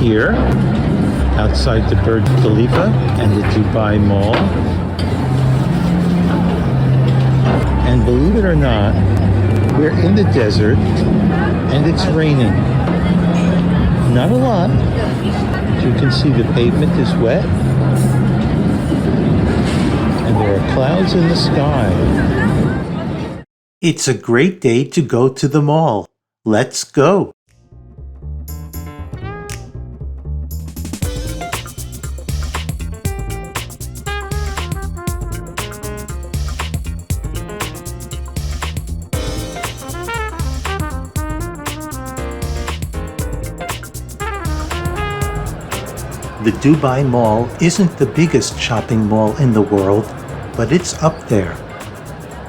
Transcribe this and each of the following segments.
here outside the Burj Khalifa and the Dubai Mall. And believe it or not, we're in the desert and it's raining. Not a lot. As you can see, the pavement is wet and there are clouds in the sky. It's a great day to go to the mall. Let's go. The Dubai Mall isn't the biggest shopping mall in the world, but it's up there.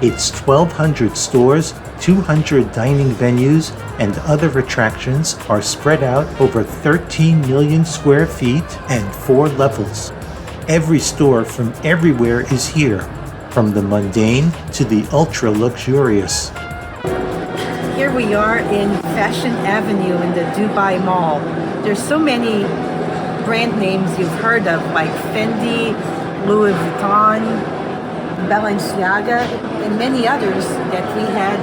Its 1,200 stores, 200 dining venues, and other attractions are spread out over 13 million square feet and 4 levels. Every store from everywhere is here, from the mundane to the ultra-luxurious. Here we are in Fashion Avenue in the Dubai Mall. There's so many brand names you've heard of, like Fendi, Louis Vuitton, Balenciaga, and many others that we had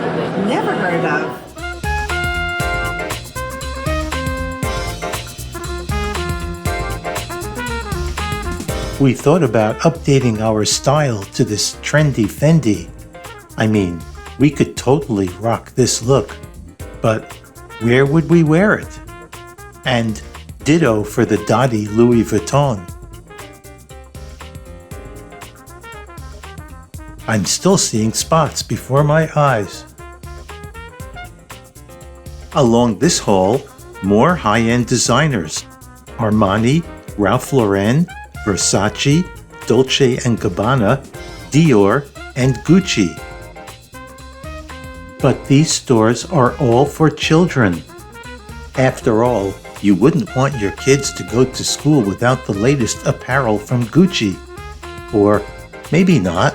never heard of. We thought about updating our style to this trendy Fendi. I mean, we could totally rock this look, but where would we wear it? And ditto for the Dottie Louis Vuitton. I'm still seeing spots before my eyes. Along this hall, more high-end designers. Armani, Ralph Lauren, Versace, Dolce & Gabbana, Dior, and Gucci. But these stores are all for children. After all, you wouldn't want your kids to go to school without the latest apparel from Gucci. Or maybe not.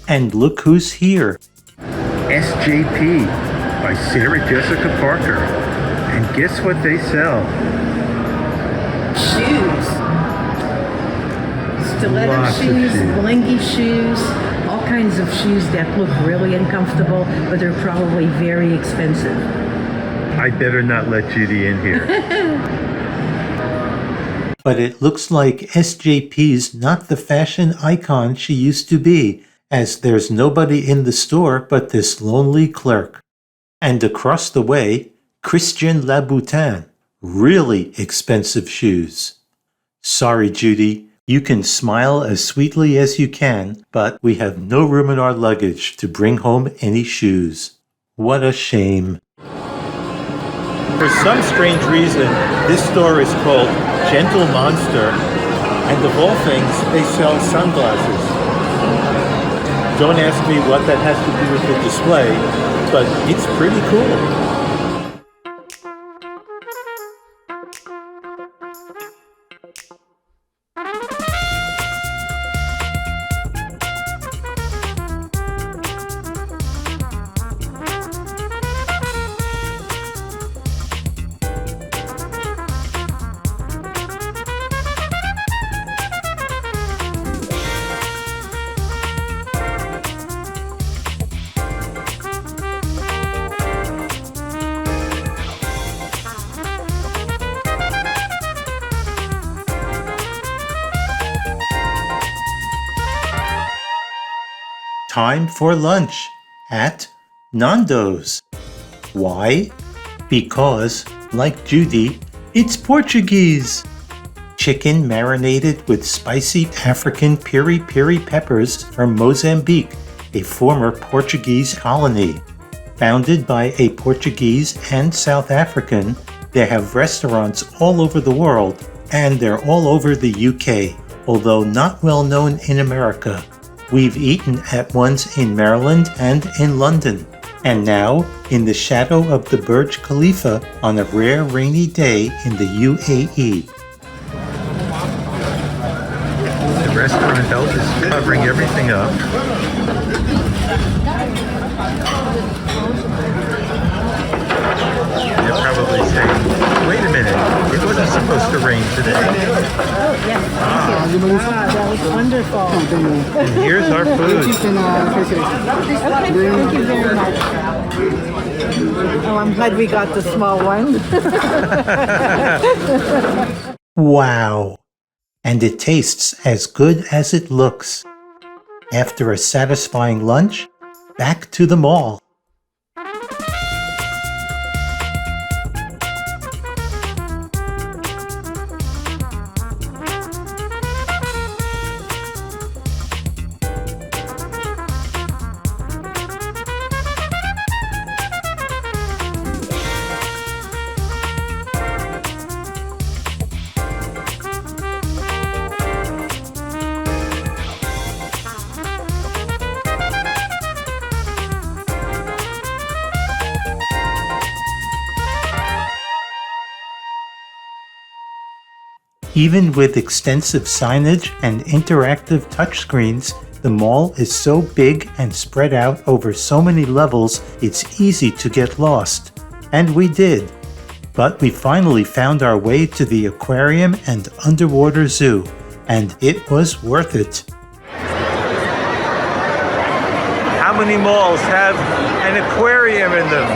And look who's here. SJP by Sarah Jessica Parker. And guess what they sell? Shoes. Stiletto shoes, blingy shoes, all kinds of shoes that look really uncomfortable, but they're probably very expensive. I better not let Judy in here. But it looks like SJP's not the fashion icon she used to be, as there's nobody in the store but this lonely clerk. And across the way, Christian Louboutin. Really expensive shoes. Sorry, Judy, you can smile as sweetly as you can, but we have no room in our luggage to bring home any shoes. What a shame. For some strange reason, this store is called Gentle Monster, and of all things, they sell sunglasses. Don't ask me what that has to do with the display, but it's pretty cool. Time for lunch at Nando's. Why? Because, like Judy, it's Portuguese. Chicken marinated with spicy African piri-piri peppers from Mozambique, a former Portuguese colony. Founded by a Portuguese and South African, they have restaurants all over the world, and they're all over the UK, although not well known in America. We've eaten at ones in Maryland and in London, and now in the shadow of the Burj Khalifa on a rare rainy day in the UAE. The restaurant help is covering everything up. They're probably saying, wait a minute. Oh, yes, thank you. That was wonderful. And here's our food. Okay, thank you very much. Oh, I'm glad we got the small one. Wow! And it tastes as good as it looks. After a satisfying lunch, back to the mall. Even with extensive signage and interactive touchscreens, the mall is so big and spread out over so many levels, it's easy to get lost. And we did. But we finally found our way to the aquarium and underwater zoo, and it was worth it. How many malls have an aquarium in them?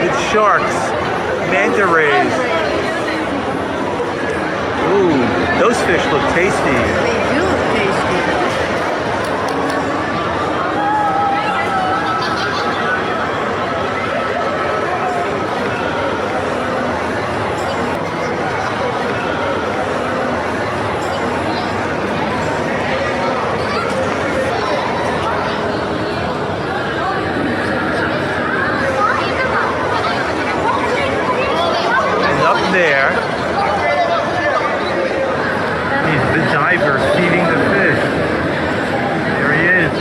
With sharks. Manta rays. Ooh, those fish look tasty. They do look tasty. There is the diver feeding the fish. There he is.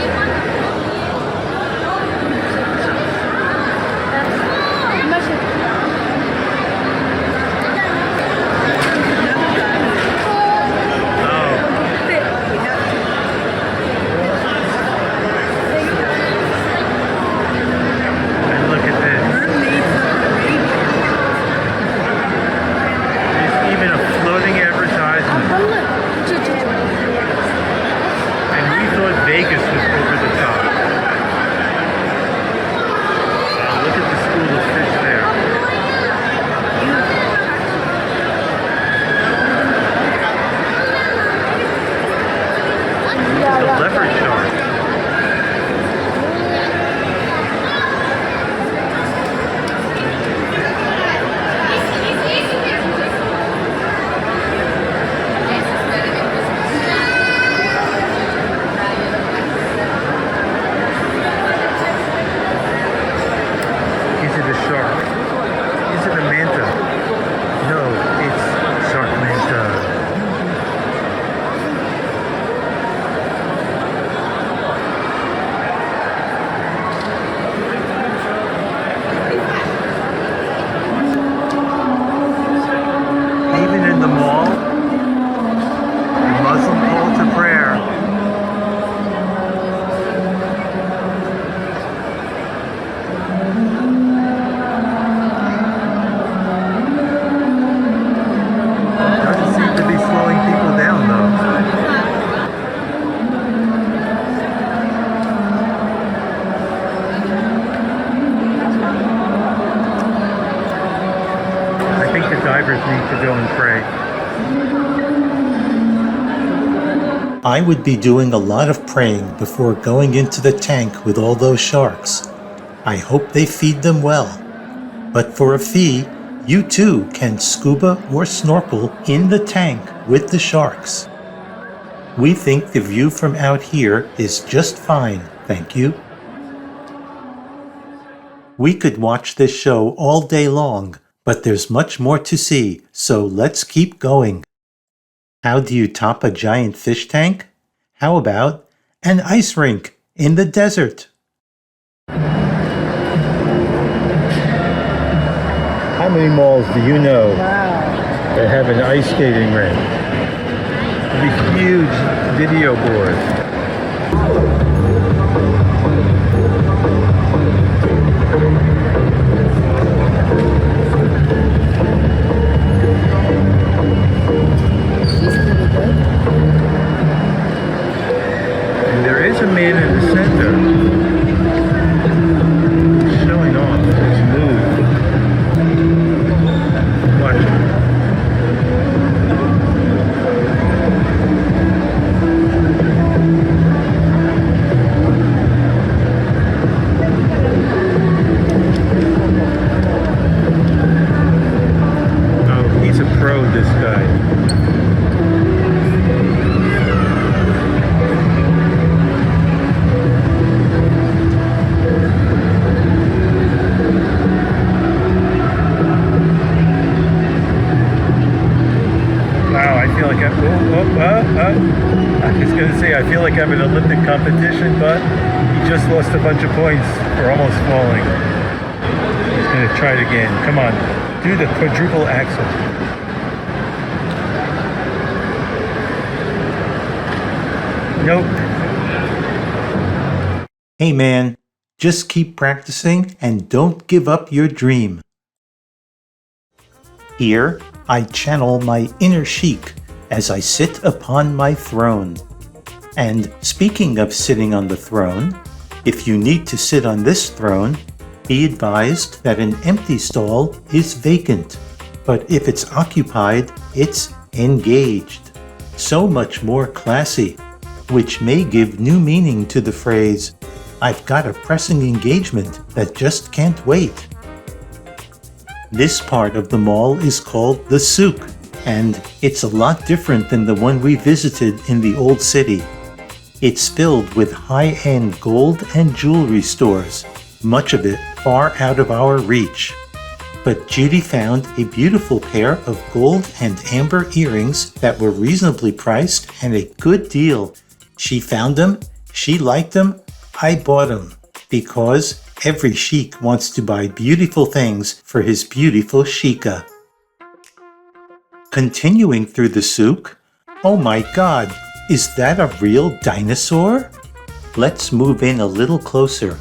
And look at this. Even a floating advertisement. And we thought Vegas was over the top. Look at the school of fish there. The leopard shark. Divers need to go and pray. I would be doing a lot of praying before going into the tank with all those sharks. I hope they feed them well. But for a fee, you too can scuba or snorkel in the tank with the sharks. We think the view from out here is just fine, thank you. We could watch this show all day long, but there's much more to see, so let's keep going. How do you top a giant fish tank? How about an ice rink in the desert? How many malls do you know that have an ice skating rink? These huge video boards. a man in the center showing off his move. Watch it. Oh, he's a pro, this guy. I was going to say, I feel like I'm in an Olympic competition, but he just lost a bunch of points for almost falling. He's going to try it again. Come on, do the quadruple axel. Nope. Hey man, just keep practicing and don't give up your dream. Here, I channel my inner sheik as I sit upon my throne. And speaking of sitting on the throne, if you need to sit on this throne, be advised that an empty stall is vacant, but if it's occupied, it's engaged. So much more classy, which may give new meaning to the phrase, "I've got a pressing engagement that just can't wait." This part of the mall is called the souk, and it's a lot different than the one we visited in the old city. It's filled with high-end gold and jewelry stores, much of it far out of our reach. But Judy found a beautiful pair of gold and amber earrings that were reasonably priced and a good deal. She found them, she liked them, I bought them, because every sheik wants to buy beautiful things for his beautiful sheikah. Continuing through the souk, oh my god, is that a real dinosaur? Let's move in a little closer.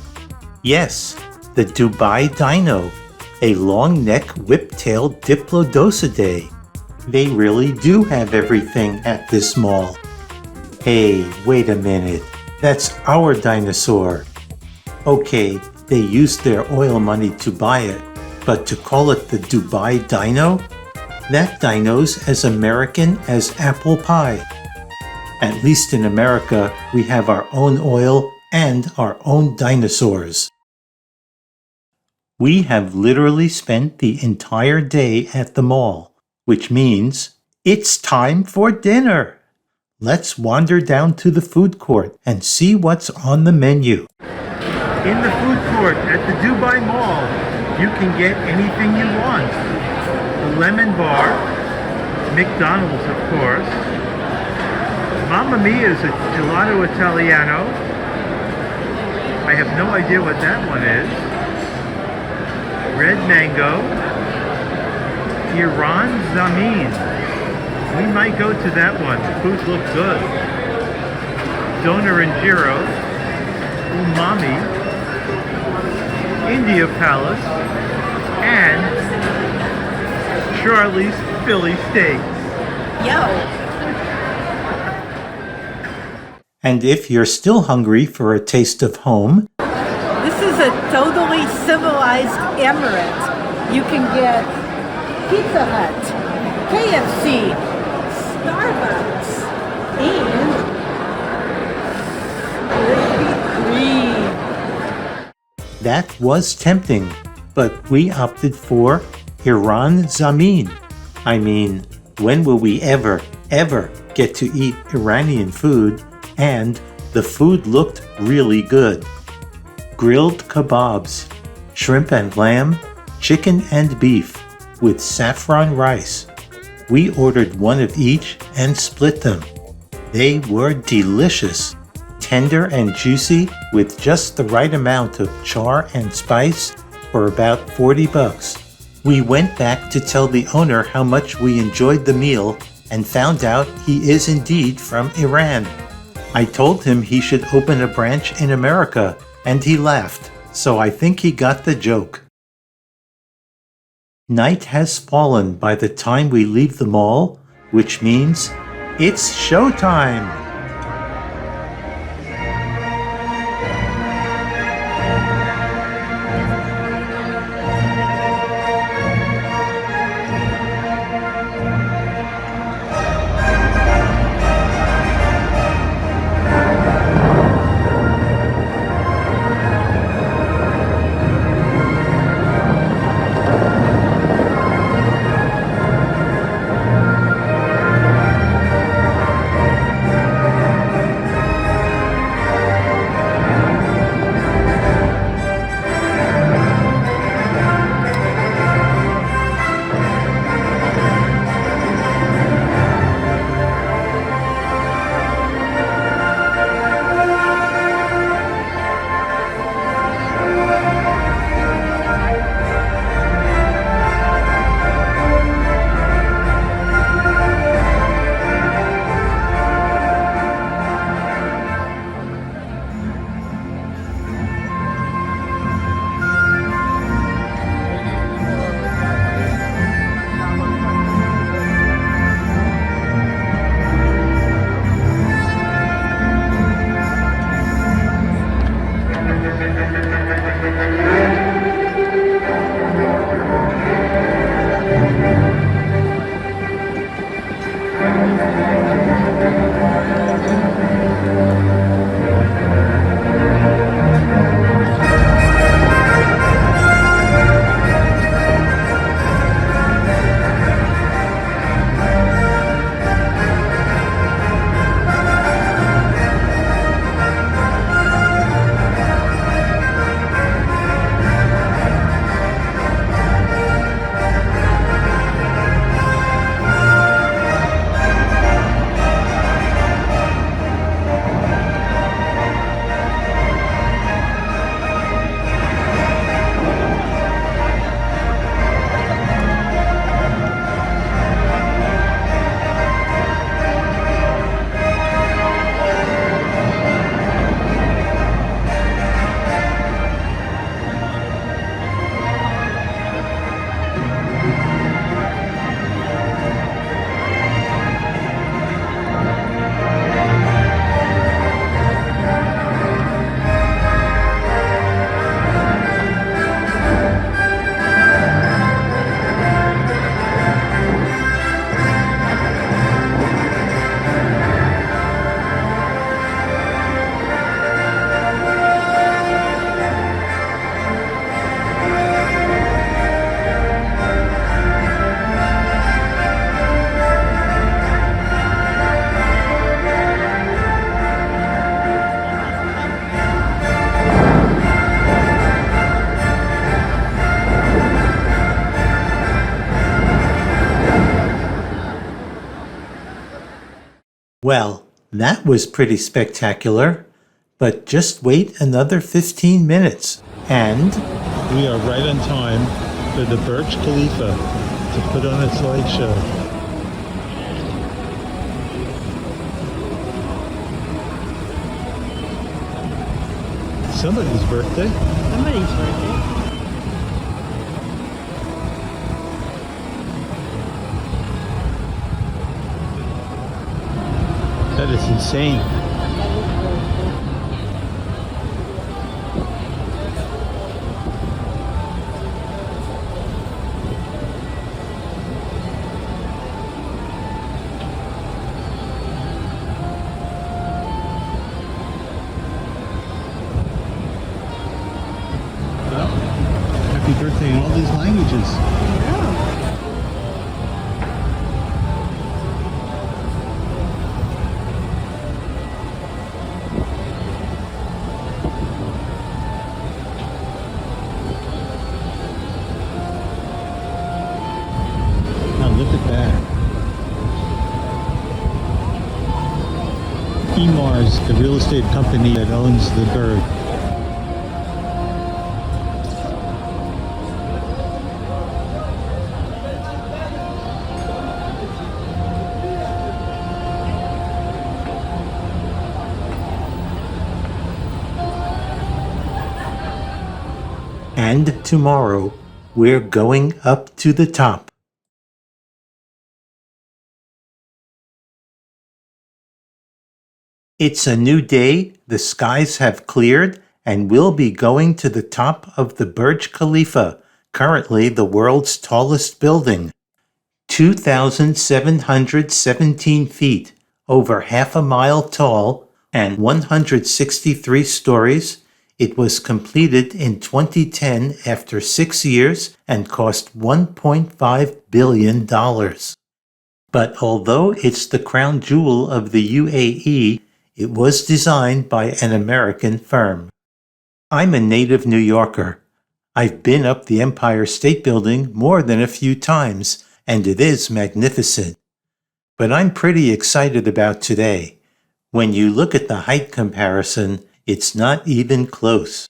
Yes, the Dubai Dino, a long-neck whip-tailed Diplodocidae. They really do have everything at this mall. Hey, wait a minute, that's our dinosaur. Okay, they used their oil money to buy it, but to call it the Dubai Dino? That dino's as American as apple pie. At least in America, we have our own oil and our own dinosaurs. We have literally spent the entire day at the mall, which means it's time for dinner. Let's wander down to the food court and see what's on the menu. In the food court at the Dubai Mall, you can get anything you want. The lemon bar, McDonald's of course. Mamma Mia's a gelato Italiano. I have no idea what that one is. Red mango. Iran Zamin. We might go to that one. The food looked good. Doner and Giro. Umami. India Palace. And Charlie's Philly Steaks. Yo! And if you're still hungry for a taste of home, This is a totally civilized emirate. You can get Pizza Hut, KFC, Starbucks, and Krispy Kreme. that was tempting, but we opted for Iran Zamin. I mean, when will we ever get to eat Iranian food? And the food looked really good. Grilled kebabs, shrimp and lamb, chicken and beef, with saffron rice. We ordered one of each and split them. They were delicious, tender and juicy with just the right amount of char and spice for about $40. We went back to tell the owner how much we enjoyed the meal and found out he is indeed from Iran. I told him he should open a branch in America, and he laughed, so I think he got the joke. Night has fallen by the time we leave the mall, which means it's showtime! Well, that was pretty spectacular. But just wait another 15 minutes, and we are right on time for the Burj Khalifa to put on its light show. Somebody's birthday. Somebody's birthday. That is insane. Happy birthday in all these languages. Now look at that. Emars, the real estate company that owns the Burj. And tomorrow, we're going up to the top. It's a new day, the skies have cleared, and we'll be going to the top of the Burj Khalifa, currently the world's tallest building. 2,717 feet, over half a mile tall, and 163 stories. It was completed in 2010 after 6 years and cost $1.5 billion. But although it's the crown jewel of the UAE, it was designed by an American firm. I'm a native New Yorker. I've been up the Empire State Building more than a few times, and it is magnificent. But I'm pretty excited about today. When you look at the height comparison, it's not even close.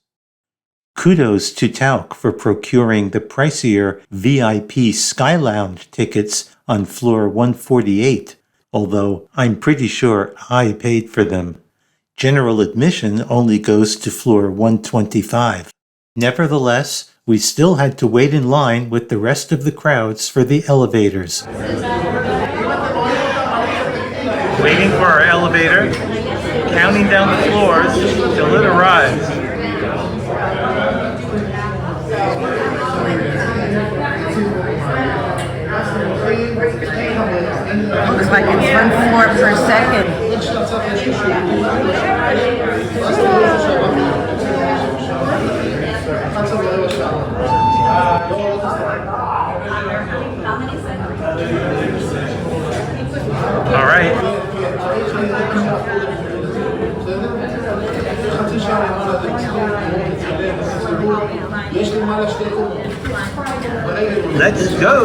Kudos to Tauk for procuring the pricier VIP Sky Lounge tickets on floor 148, although I'm pretty sure I paid for them. General admission only goes to floor 125. Nevertheless, we still had to wait in line with the rest of the crowds for the elevators. Waiting for our elevator, counting down the floors till it arrives. Looks like it's 1 floor per second. All right. Let's go!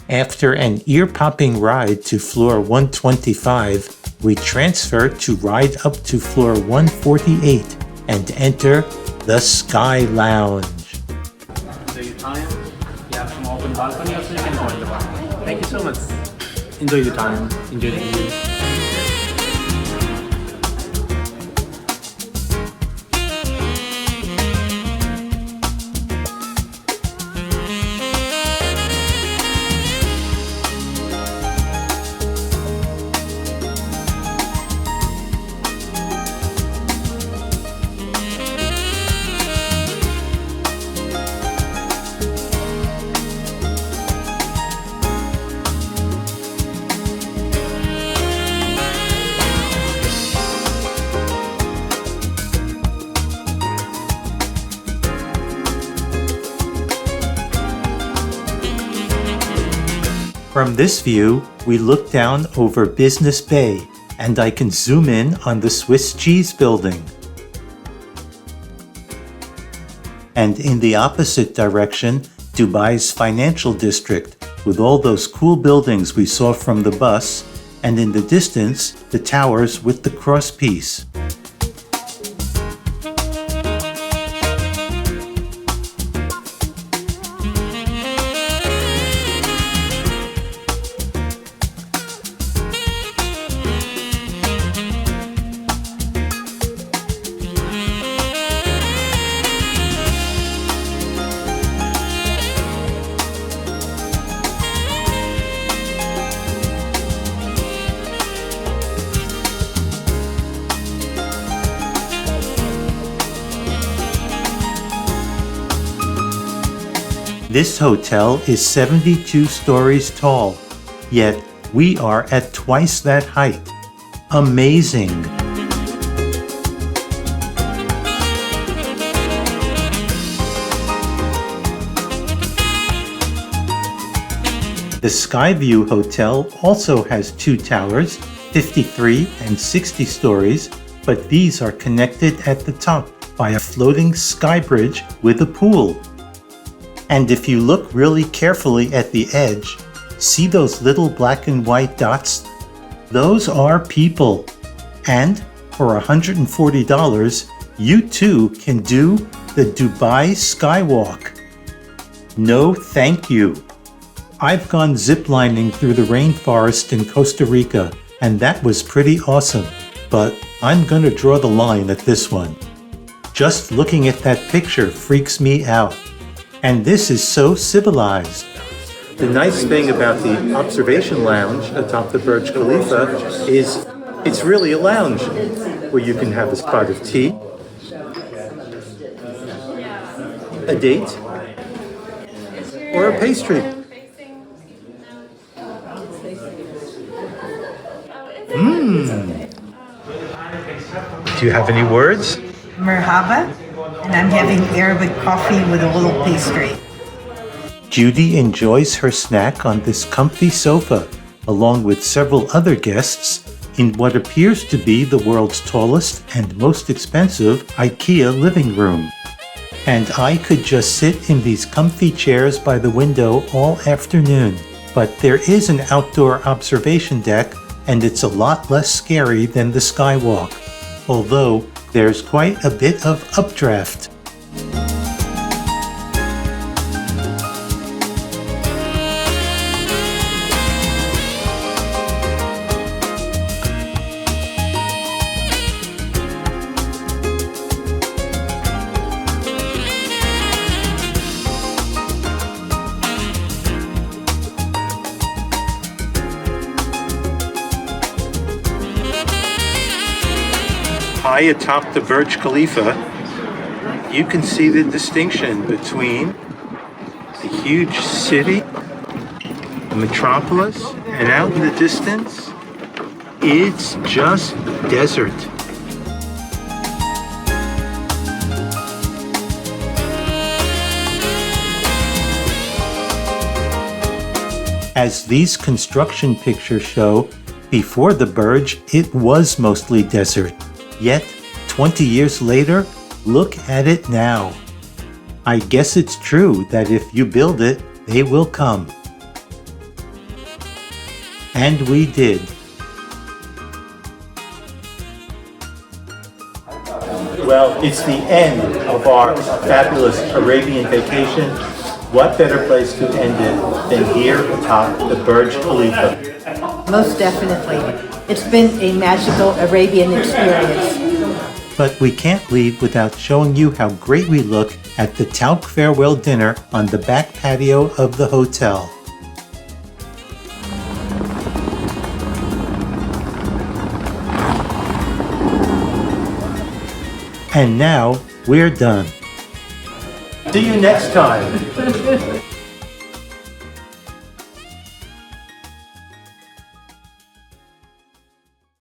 After an ear-popping ride to floor 125, we transfer to ride up to floor 148 and enter the Sky Lounge. So you time, you have some open balcony also you can go in the balcony. Thank you so much. Enjoy your time. Enjoy the view. From this view, we look down over Business Bay, and I can zoom in on the Swiss cheese building. And in the opposite direction, Dubai's financial district, with all those cool buildings we saw from the bus, and in the distance, the towers with the crosspiece. This hotel is 72 stories tall, yet we are at twice that height. Amazing! The Skyview Hotel also has two towers, 53 and 60 stories, but these are connected at the top by a floating sky bridge with a pool. And if you look really carefully at the edge, see those little black and white dots? Those are people. And for $140, you too can do the Dubai Skywalk. No thank you. I've gone ziplining through the rainforest in Costa Rica, and that was pretty awesome. But I'm gonna draw the line at this one. Just looking at that picture freaks me out. And this is so civilized. The nice thing about the observation lounge atop the Burj Khalifa is it's really a lounge where you can have a spot of tea, a date, or a pastry. Do you have any words? Merhaba, and I'm having Arabic coffee with a little pastry. Judy enjoys her snack on this comfy sofa, along with several other guests, in what appears to be the world's tallest and most expensive IKEA living room. And I could just sit in these comfy chairs by the window all afternoon. But there is an outdoor observation deck, and it's a lot less scary than the Skywalk, although there's quite a bit of updraft. High atop the Burj Khalifa, you can see the distinction between the huge city, the metropolis, and out in the distance, it's just desert. As these construction pictures show, before the Burj, it was mostly desert. Yet, 20 years later, look at it now. I guess it's true that if you build it, they will come. And we did. Well, it's the end of our fabulous Arabian vacation. What better place to end it than here atop the Burj Khalifa? Most definitely. It's been a magical Arabian experience. But we can't leave without showing you how great we look at the Talc farewell dinner on the back patio of the hotel. And now we're done. See you next time.